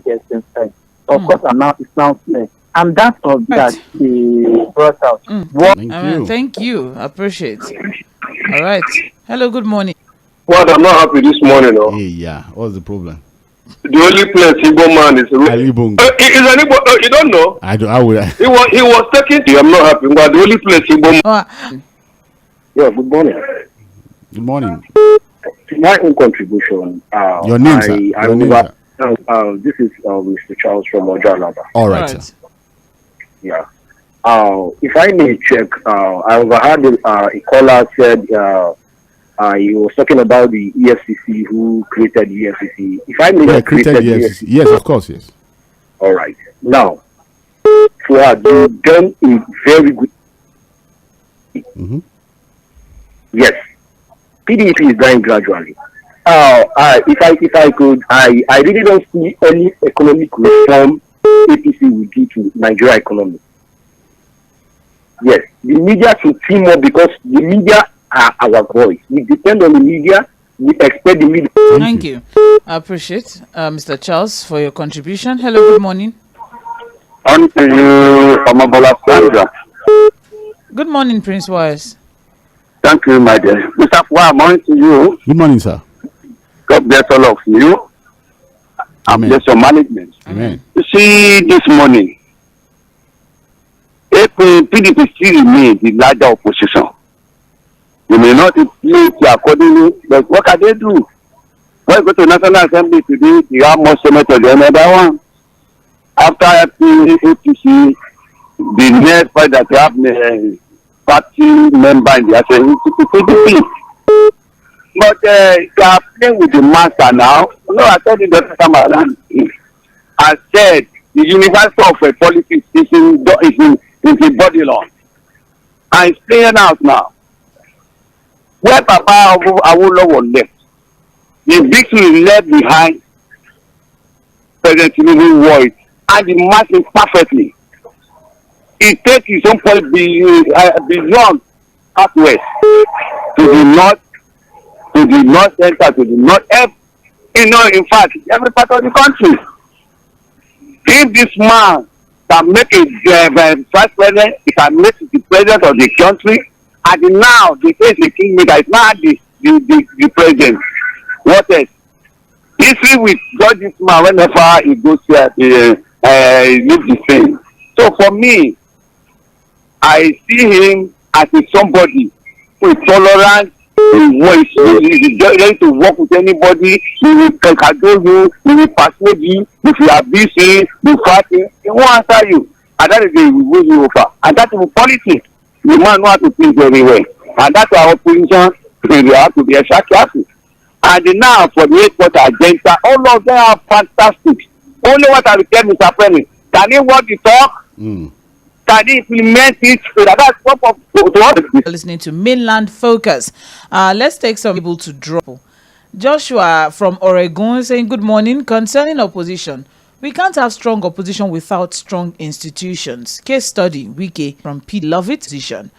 yes, inside. Of course, it's now clear. And that's all that he brought out. Thank you. I appreciate it. All right. Hello, good morning. Well, I'm not happy this morning. No? Hey, yeah. What's the problem? The only place Igbo man is Alibongo. Is anybody? You don't know? I would. He was taking to you. I'm not happy. But the only place Igbo man. Yeah, good morning. Good morning. My own contribution. Your name, sir. Your name, sir. This is Mr. Charles from Mobola. All right, sir. Yeah. If I may check, I overheard a caller said he was talking about the EFCC, who created the EFCC. If I may created the EFCC. Yes, of course, yes. All right. Now, Fuhad, you've done a very good. Mm-hmm. Yes. PDP is dying gradually. If I could, I really don't see any economic reform APC will do to Nigeria economy. Yes, the media should team up because the media are our voice. We depend on the media. We expect the media. Thank you. I appreciate Mr. Charles for your contribution. Hello, good morning. On to you, Mobola Sandra. Good morning, Prince Wise. Thank you, my dear. Mr. Fuhad, morning to you. Good morning, sir. God bless all of you. And bless your management. Amen. You see, this morning, PDP still remains the larger opposition. You may not play accordingly, but what can they do? When you go to National Assembly today, you have more senators than another one. After APC, the next part that you have party member in the Assembly, PDP. But they are playing with the master now. No, I told you the time around. I said the universal of politics is in body law. And it's playing out now. Where Papa Awolowo left, the victory left behind President Tinubu voice and the masses perfectly. He takes his own point beyond southwest to the north, to the north center, to the north east. In fact, every part of the country. If this man can make a vice president, he can make the president of the country, and now the face the kingmaker is not the president. What else? History will judge this man whenever he goes to leave the same. So for me, I see him as somebody who is tolerant, he's ready to work with anybody. He will cajole you, he will persuade you. If you are busy, you fighting, he won't answer you. And that is the will win you over. And that is politics. The man knows how to think very well. And that's our opposition. We have to be extra careful. And now for the headquarter agenda, all of them are fantastic. Only what I will tell Mr. President, can he walk the talk? Can he implement it? That's what Listening to Mainland Focus. Let's take some people to drop. Joshua from Oregon saying, good morning. Concerning opposition, we can't have strong opposition without strong institutions. Case study, WIKE from P. Lovett position.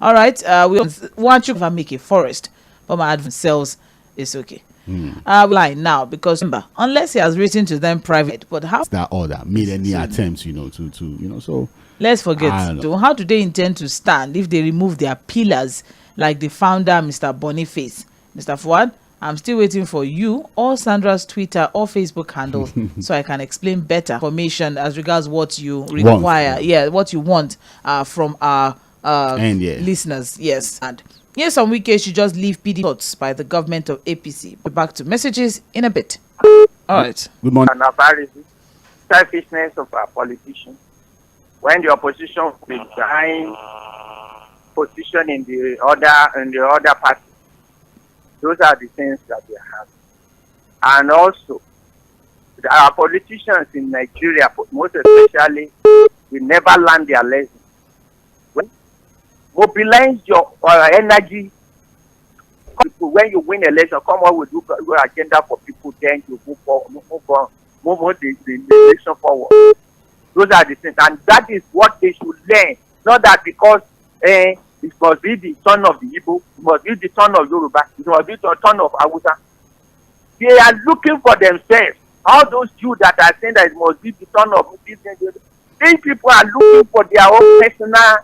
All right, we want you to make a forest, but my advance sells is okay. Line now because remember, unless he has written to them private, but how that order made any attempts, to so let's forget. So how do they intend to stand if they remove their pillars like the founder, Mr. Boniface? Mr. Fuhad, I'm still waiting for you or Sandra's Twitter or Facebook handle so I can explain better information as regards what you require. What you want from our listeners. Yes. And yes, on WIKE should just leave PD thoughts by the government of APC. We're back to messages in a bit. All right. Good morning. Selfishness of our politicians. When the opposition will behind position in the other party, those are the things that they have. And also, our politicians in Nigeria, most especially, will never learn their lesson. Mobilize your energy. When you win election, come up with your agenda for people, then you move the election forward. Those are the things, and that is what they should learn. Not that because it must be the son of the Igbo, it must be the son of Yoruba, it must be the son of Hausa. They are looking for themselves. all those Jews that are saying that it must be the son of this. These people are looking for their own personal.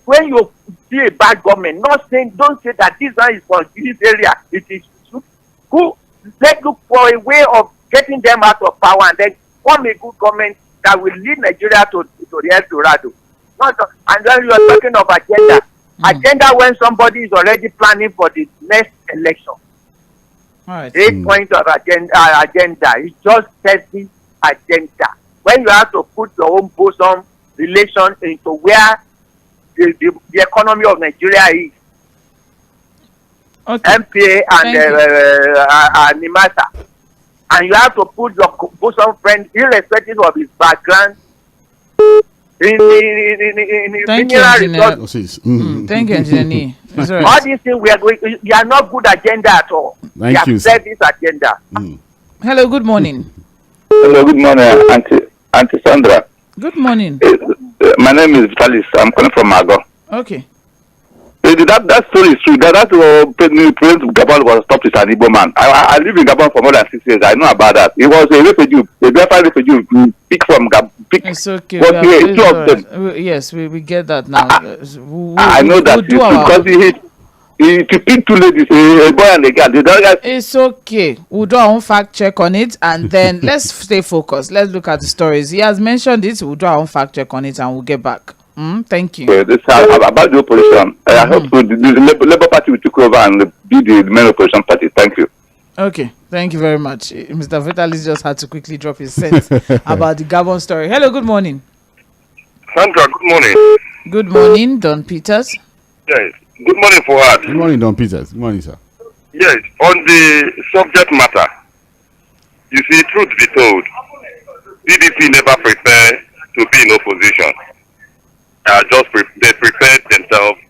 When you see a bad government, don't say that this one is for this area. It is who. Let's look for a way of getting them out of power and then form a good government that will lead Nigeria to the El Dorado. And then you are talking of agenda. Agenda when somebody is already planning for the next election. All right. 8 points of agenda. It's just testing agenda. When you have to put your own bosom relation into where the economy of Nigeria is. Okay. MPA and NIMASA. And you have to put your bosom friend, irrespective of his background, Thank you, Engineer. Thank you, Engineer. All these things we are not good agenda at all. Thank you, sir. This agenda. Hello, good morning. Hello, good morning, Auntie Sandra. Good morning. My name is Vitalis. I'm calling from Mago. Okay. That story is true. That's what President Gabon was stopped with an Igbo man. I live in Gabon for more than 6 years. I know about that. He was a refugee, a Biafra refugee. Pick from Gabon. It's okay. Yes, we get that now. I know that because he picked two ladies, a boy and a girl. It's okay. We'll do our own fact check on it, and then let's stay focused. Let's look at the stories. He has mentioned it. We'll do our own fact check on it, and we'll get back. Thank you. This about the opposition. I hope the Labour Party will take over and be the main opposition party. Thank you. Okay, thank you very much. Mr. Vitalis just had to quickly drop his sense about the Gabon story. Hello, good morning. Sandra, good morning. Good morning, Don Peters. Yes. Good morning, Fuhad. Good morning, Don Peters. Good morning, sir. Yes, on the subject matter, you see, truth be told, PDP never prepared to be in opposition. They prepared themselves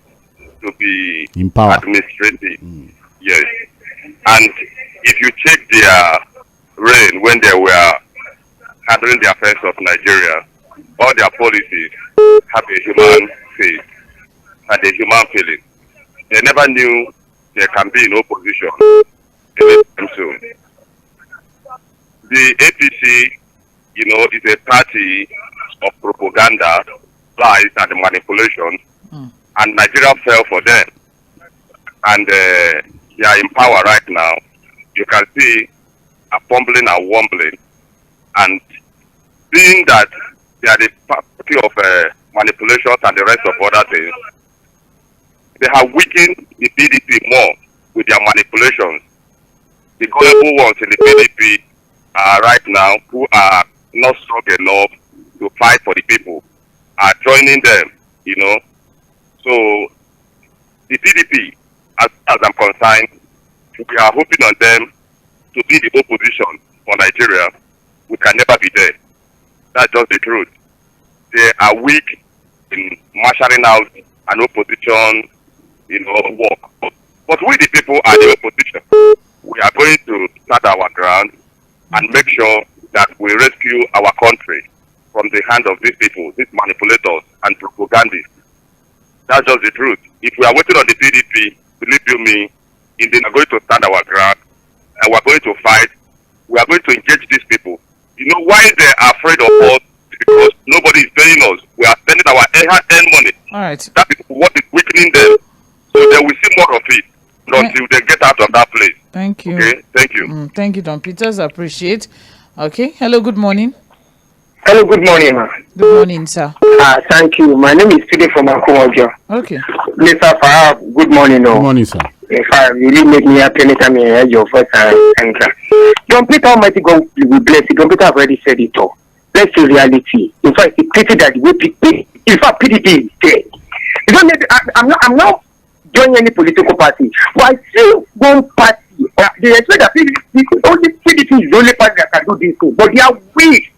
to be in power. Administrative. Yes. And if you check their reign when they were handling the affairs of Nigeria, all their policies have a human face and a human feeling. They never knew they can be in opposition anytime soon. The APC, is a party of propaganda, lies, and manipulation, and Nigeria fell for them. And they are in power right now. You can see a fumbling and wombling, and seeing that they are the party of manipulations and the rest of other things, they have weakened the PDP more with their manipulations. The gullible ones in the PDP right now, who are not strong enough to fight for the people, are joining them, So the PDP, as I'm concerned, we are hoping on them to be the opposition for Nigeria. We can never be there. That's just the truth. They are weak in marshalling out an opposition, work. But we, the people, are the opposition. We are going to stand our ground and make sure that we rescue our country from the hand of these people, these manipulators and propagandists. That's just the truth. If we are waiting on the PDP, believe you me, they are going to stand our ground and we are going to fight. We are going to engage these people. Why they are afraid of us? Because nobody is paying us. We are spending our hard-earned money. All right. That is what is weakening them. So they will see more of it until they get out of that place. Thank you. Okay, thank you. Thank you, Don Peters. I appreciate. Okay. Hello, good morning. Hello, good morning, ma. Good morning, sir. Thank you. My name is Fide from Akomojo. Okay. Mr. Fuhad, good morning. Good morning, sir. In fact, you really make me happy anytime you hear your voice and Don Peter, Almighty God will bless you. Don Peter have already said it all. Let's see reality. In fact, it's pity that the way PDP is dead. You don't need, I'm not joining any political party, but I see one party. They expect that PDP is the only party that can do this thing, but they are weak.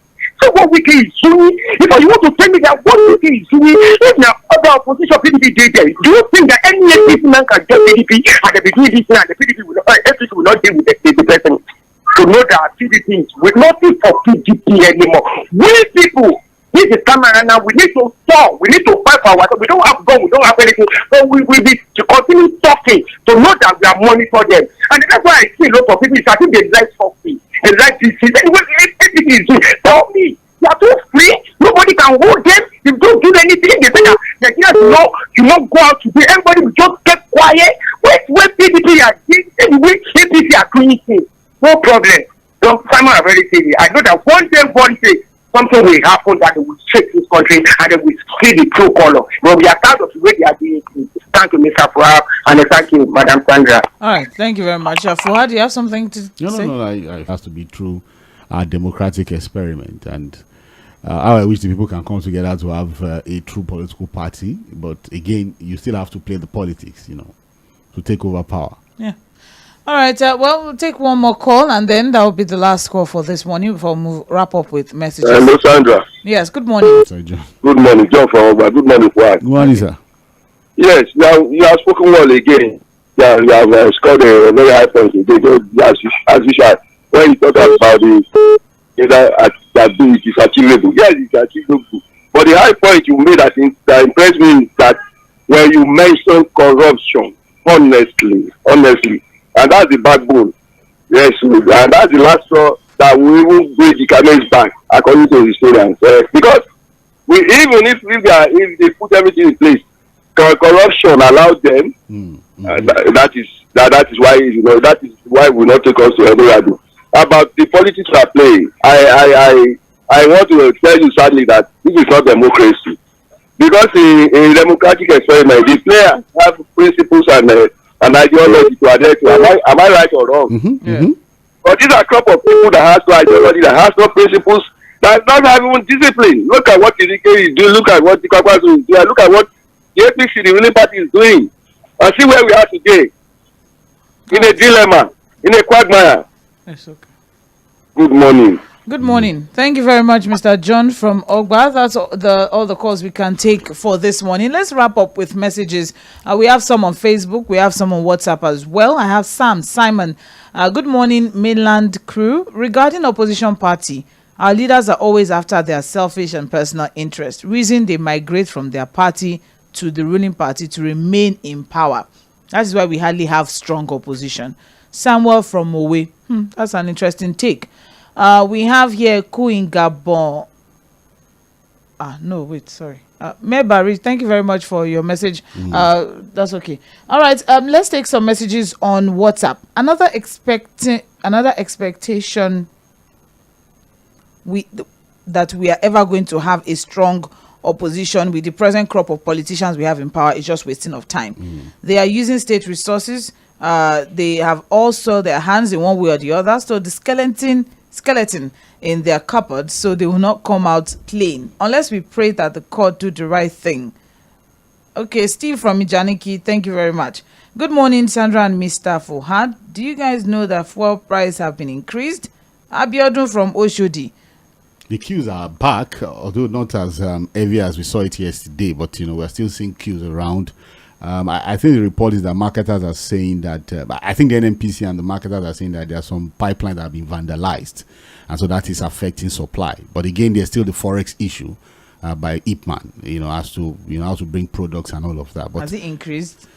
So what WIKE is doing, if you want to tell me that what WIKE is doing, if now other opposition PDP did there, do you think that any APC man can get PDP and they be doing this thing and the PDP will not deal with the person to know that PDP is with nothing for PDP anymore? We people, This is time around now. We need to talk. We need to fight for ourselves. We don't have gun. We don't have anything. But we will be to continue talking to know that we are monitoring them. And that's why I see a lot of people. I think they like something. They like this. Everything is doing. Tell me. They are too free. Nobody can hold them. They don't do anything. They say that Nigerians you not go out today. Everybody will just get quiet. When PDP are doing the way APC are doing things. No problem. So Simon have already said it. I know that one day, something will happen that will shake this country and they will see the true color. But we are tired of the way they are doing things. Thank you, Mr. Fuhad, and thank you, Madam Sandra. All right, thank you very much. Fuhad, do you have something to say? No, it has to be through our democratic experiment. And how I wish the people can come together to have a true political party. But again, you still have to play the politics, to take over power. Yeah. All right. Well, we'll take one more call, and then that will be the last call for this morning before we wrap up with messages. Hello, Sandra. Yes. Good morning. Sorry, John. Good morning, John from Oba. Good morning, Fuhad. Good morning, sir. Yes, you have spoken well again. Yeah, you have scored a very high point today. As usual, when you talk about that it is achievable. Yes, it's achievable. But the high point you made, I think, that impressed me is that when you mentioned corruption, honestly, and that's the backbone. Yes, and that's the last straw that will even break the camel's back, according to historians. Because even if they put everything in place, corruption allowed them. That is why that is why we not take us to Eldorado. About the politics are playing, I want to tell you sadly that this is not democracy, because in democratic experiment, the players have principles and ideology to adhere to. Am I right or wrong? Yeah. But these are a crop of people that has no ideology, that has no principles, that don't have even discipline. Look at what 𝗪𝗃 is doing. Look at what 𝗪𝗃𝗁 is doing. Look at what the 𝗵𝗃𝗁, the ruling party, is doing. And see where we are today. In a dilemma, in a quagmire. Yes, okay. Good morning. Good morning. Thank you very much, Mr. John from Ogba. That's all the calls we can take for this morning. Let's wrap up with messages. We have some on Facebook. We have some on WhatsApp as well. I have Simon. Good morning, mainland crew. Regarding opposition party, our leaders are always after their selfish and personal interest. Reason they migrate from their party to the ruling party to remain in power. That is why we hardly have strong opposition. Samuel from Mowe. That's an interesting take. We have here Ku in Gabon. Mebari, thank you very much for your message. That's okay. All right. Let's take some messages on WhatsApp. Another expectation that we are ever going to have a strong opposition with the present crop of politicians we have in power is just wasting of time. They are using state resources. They have also their hands in one way or the other. So the skeleton in their cupboard, so they will not come out clean unless we pray that the court do the right thing. Okay, Steve from Ijaniki, thank you very much. Good morning, Sandra and Mr. Fuhad. Do you guys know that fuel prices have been increased? Abiodun from Oshodi. The queues are back, although not as heavy as we saw it yesterday, but we're still seeing queues around. I think the report is that marketers are saying that I think the NNPP and the marketers are saying that there are some pipelines that have been vandalized, and so that is affecting supply. But again, there's still the forex issue by IPMAN, as to how to bring products and all of that. But has it increased?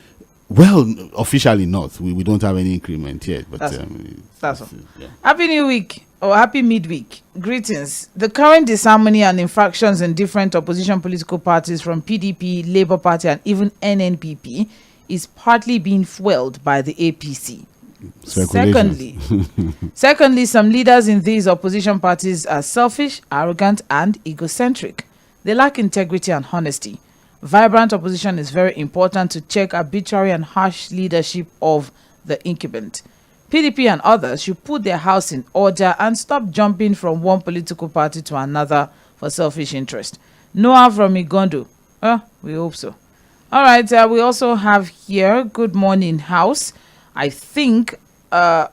Well, officially not. We don't have any increment yet. But that's all. Yeah. Happy New Week or happy midweek. Greetings. The current disharmony and infractions in different opposition political parties from PDP, Labour Party, and even NNPP is partly being fueled by the APC. Secondly, some leaders in these opposition parties are selfish, arrogant, and egocentric. They lack integrity and honesty. Vibrant opposition is very important to check arbitrary and harsh leadership of the incumbent. PDP and others should put their house in order and stop jumping from one political party to another for selfish interest. Noah from Igondo. We hope so. All right, we also have here, good morning, House. I think the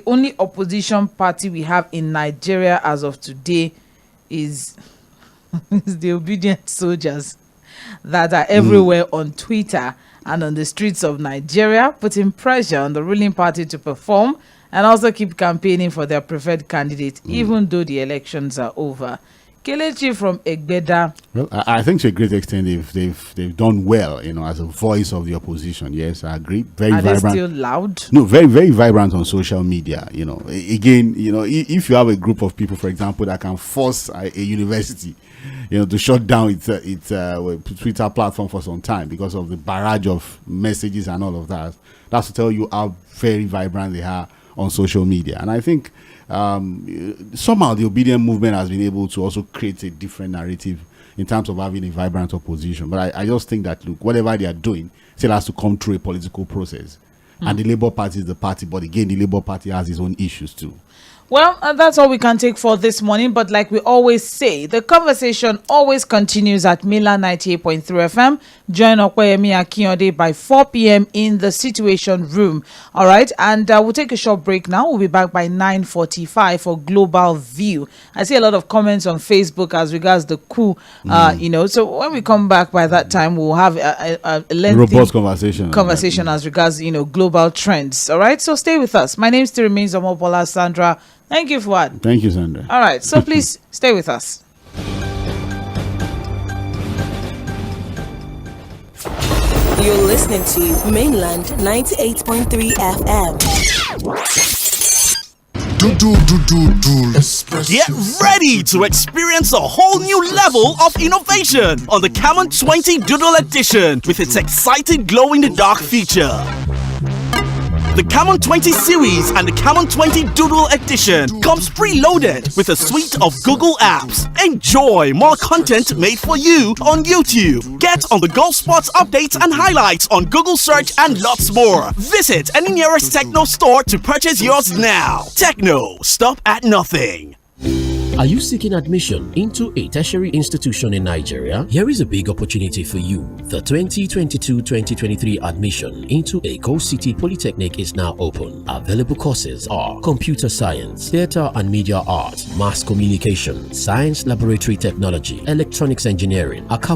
only opposition party we have in Nigeria as of today is the obedient soldiers that are everywhere on Twitter and on the streets of Nigeria, putting pressure on the ruling party to perform and also keep campaigning for their preferred candidate, even though the elections are over. Kelechi from Egbeda. Well, I think to a great extent they've done well, you know, as a voice of the opposition. Yes, I agree. Very Are vibrant. they still loud? No, very, very vibrant on social media. You know, again, you know, if you have a group of people, for example, that can force a university, you know, to shut down its Twitter platform for some time because of the barrage of messages and all of that, that's to tell you how very vibrant they are on social media. And I think somehow the obedient movement has been able to also create a different narrative in terms of having a vibrant opposition. But I just think that, look, whatever they are doing still has to come through a political process. And the Labour Party is the party, but again, the Labour Party has its own issues too. Well, that's all we can take for this morning. But like we always say, the conversation always continues at Mainland 98.3 FM. Join 𝗂𝗶𝗃 𝗪𝗂𝗃 by 4 p.m. in the Situation Room. All right. And we'll take a short break now. We'll be back by 9:45 for Global View. I see a lot of comments on Facebook as regards the coup, you know. So when we come back by that time, we'll have a lengthy robust conversation as regards, you know, global trends. All right. So stay with us. My name is 𝗪𝗵𝘁𝘀𝗪, Mobola, Sandra. Thank you, Fuhad. Thank you, Sandra. All right, so please stay with us. You're listening to Mainland 98.3 FM. Get ready to experience a whole new level of innovation on the 𝗪𝗁20 Doodle Edition with its exciting glow-in-the-dark feature. The 𝗪𝗁20 series and the 𝗪𝗁20 Doodle Edition comes preloaded with a suite of Google apps. Enjoy more content made for you on YouTube. Get on the golf spots updates and highlights on Google search and lots more. Visit any nearest Techno store to purchase yours now. Techno, stop at nothing. Are you seeking admission into a tertiary institution in Nigeria? Here is a big opportunity for you. The 2022-2023 admission into Èkó City Polytechnic is now open. Available courses are Computer Science, Theatre and Media Arts, Mass Communication, Science Laboratory Technology, Electronics Engineering, Accounting,